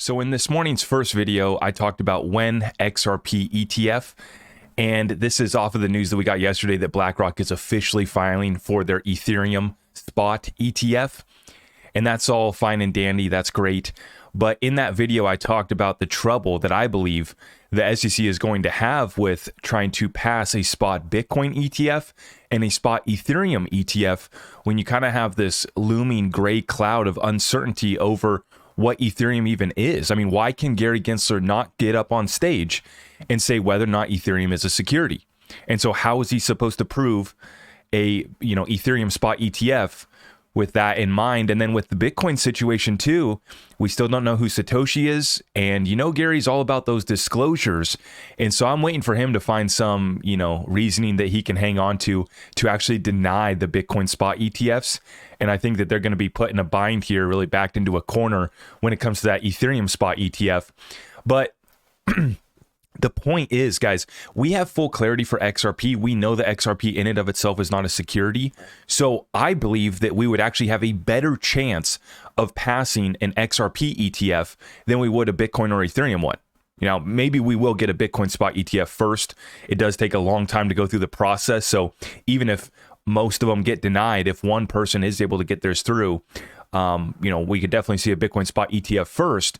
So in this morning's first video, I talked about when XRP ETF, and this is off of the news that we got yesterday that BlackRock is officially filing for their Ethereum spot ETF. And that's all fine and dandy. That's great. But in that video, I talked about the trouble that I believe the SEC is going to have with trying to pass a spot Bitcoin ETF and a spot Ethereum ETF when you kind of have this looming gray cloud of uncertainty over what Ethereum even is. I mean, why can Gary Gensler not get up on stage and say whether or not Ethereum is a security? And so how is he supposed to prove a, Ethereum spot ETF with that in mind? And then with the Bitcoin situation too, we still don't know who Satoshi is. And Gary's all about those disclosures. And so I'm waiting for him to find some, reasoning that he can hang on to actually deny the Bitcoin spot ETFs. And I think that they're going to be put in a bind here, really backed into a corner when it comes to that Ethereum spot ETF. But the point is, guys, we have full clarity for XRP. We know that XRP in and of itself is not a security. So I believe that we would actually have a better chance of passing an XRP ETF than we would a Bitcoin or Ethereum one. Maybe we will get a Bitcoin spot ETF first. It does take a long time to go through the process. So even if most of them get denied, if one person is able to get theirs through, we could definitely see a Bitcoin spot ETF first.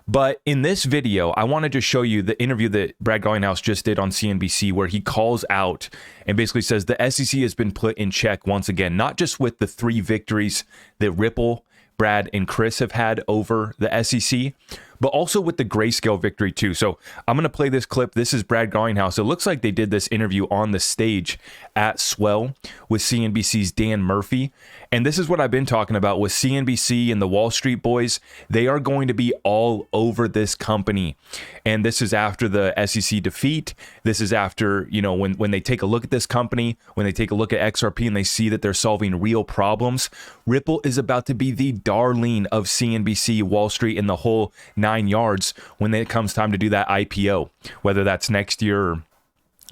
But in this video, I wanted to show you the interview that Brad Garlinghouse just did on CNBC, where he calls out and basically says the SEC has been put in check once again, not just with the 3 victories that Ripple, Brad, and Chris have had over the SEC, but also with the Grayscale victory too. So I'm going to play this clip. This is Brad Garlinghouse. It looks like they did this interview on the stage at Swell with CNBC's Dan Murphy. And this is what I've been talking about with CNBC and the Wall Street boys. They are going to be all over this company. And this is after the SEC defeat. This is after, when they take a look at this company, when they take a look at XRP and they see that they're solving real problems. Ripple is about to be the darling of CNBC, Wall Street, and the whole 9 yards when it comes time to do that IPO, whether that's next year or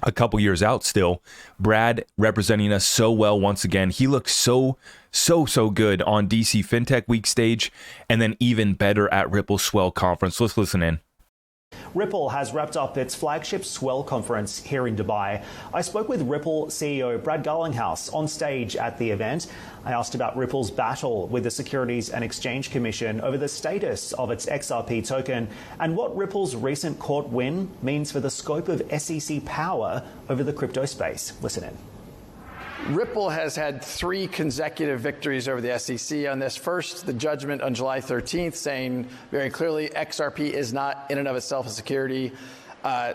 a couple years out still. Brad representing us so well once again. He looks so good on DC FinTech Week stage, and then even better at Ripple Swell Conference. Let's listen in. Ripple has wrapped up its flagship Swell conference here in Dubai. I spoke with Ripple CEO Brad Garlinghouse on stage at the event. I asked about Ripple's battle with the Securities and Exchange Commission over the status of its XRP token and what Ripple's recent court win means for the scope of SEC power over the crypto space. Listen in. Ripple has had 3 consecutive victories over the SEC on this. First, the judgment on July 13th saying very clearly XRP is not in and of itself a security.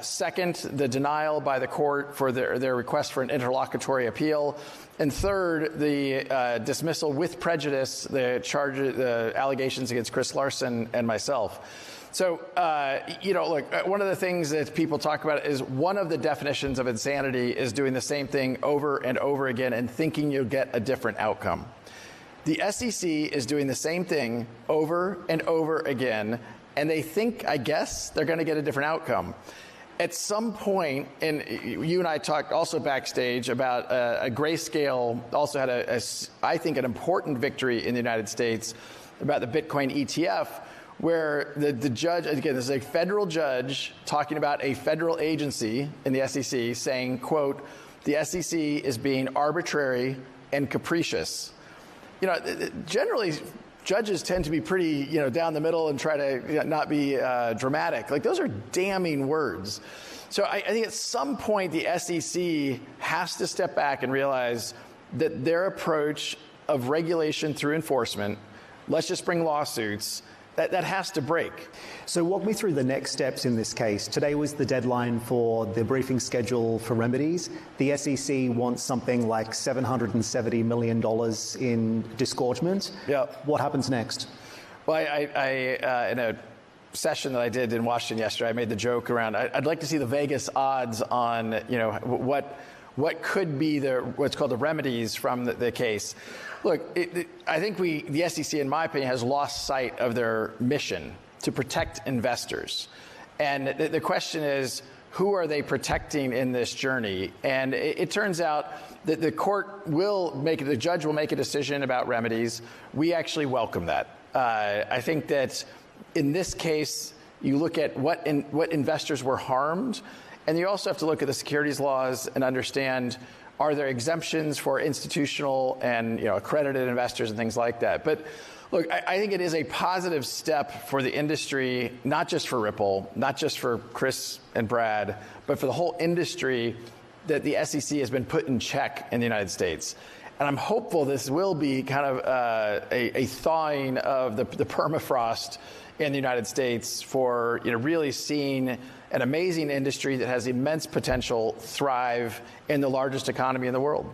Second, the denial by the court for their request for an interlocutory appeal. And third, the dismissal with prejudice, the allegations against Chris Larson and myself. So, look, one of the things that people talk about is one of the definitions of insanity is doing the same thing over and over again and thinking you'll get a different outcome. The SEC is doing the same thing over and over again, and they think, I guess, they're going to get a different outcome. At some point, and you and I talked also backstage about a Grayscale also had I think, an important victory in the United States about the Bitcoin ETF, where the judge, again, this is a federal judge talking about a federal agency in the SEC saying, quote, the SEC is being arbitrary and capricious. Generally, judges tend to be pretty, down the middle and try to not be dramatic. Like, those are damning words. So I think at some point the SEC has to step back and realize that their approach of regulation through enforcement, let's just bring lawsuits, that has to break. So walk me through the next steps in this case. Today was the deadline for the briefing schedule for remedies. The SEC wants something like $770 million in disgorgement. Yeah. What happens next? Well, I in a session that I did in Washington yesterday, I made the joke around, I'd like to see the Vegas odds on, what could be what's called the remedies from the case. Look, I think the SEC, in my opinion, has lost sight of their mission to protect investors. And the question is, who are they protecting in this journey? And it turns out that the judge will make a decision about remedies. We actually welcome that. I think that in this case, you look at what investors were harmed, and you also have to look at the securities laws and understand, are there exemptions for institutional and accredited investors and things like that? But look, I think it is a positive step for the industry, not just for Ripple, not just for Chris and Brad, but for the whole industry, that the SEC has been put in check in the United States. And I'm hopeful this will be kind of a thawing of the permafrost in the United States for really seeing an amazing industry that has immense potential thrive in the largest economy in the world.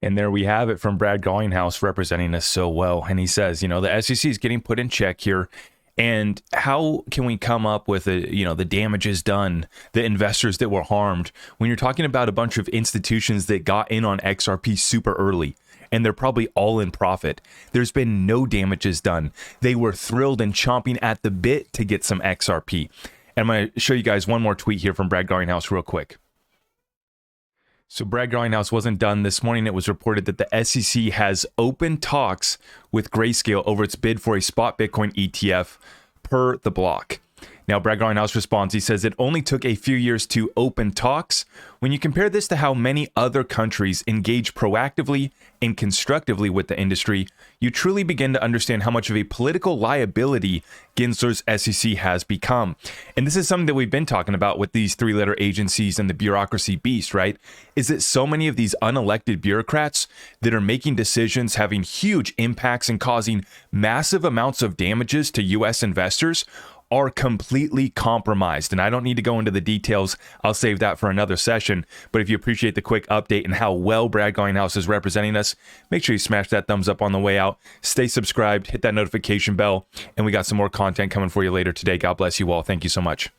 And there we have it from Brad Garlinghouse representing us so well. And he says, the SEC is getting put in check here. And how can we come up with the damages done, the investors that were harmed, when you're talking about a bunch of institutions that got in on XRP super early, and they're probably all in profit? There's been no damages done. They were thrilled and chomping at the bit to get some XRP. And I'm going to show you guys one more tweet here from Brad Garlinghouse real quick. So Brad Garlinghouse wasn't done. This morning it was reported that the SEC has open talks with Grayscale over its bid for a spot Bitcoin ETF per the block. Now, Brad Garlinghouse responds. He says it only took a few years to open talks. When you compare this to how many other countries engage proactively and constructively with the industry, you truly begin to understand how much of a political liability Gensler's SEC has become. And this is something that we've been talking about with these three-letter agencies and the bureaucracy beast, right? Is that so many of these unelected bureaucrats that are making decisions, having huge impacts and causing massive amounts of damages to U.S. investors are completely compromised. And I don't need to go into the details. I'll save that for another session. But if you appreciate the quick update and how well Brad Garlinghouse is representing us, make sure you smash that thumbs up on the way out. Stay subscribed, hit that notification bell, and we got some more content coming for you later today. God bless you all. Thank you so much.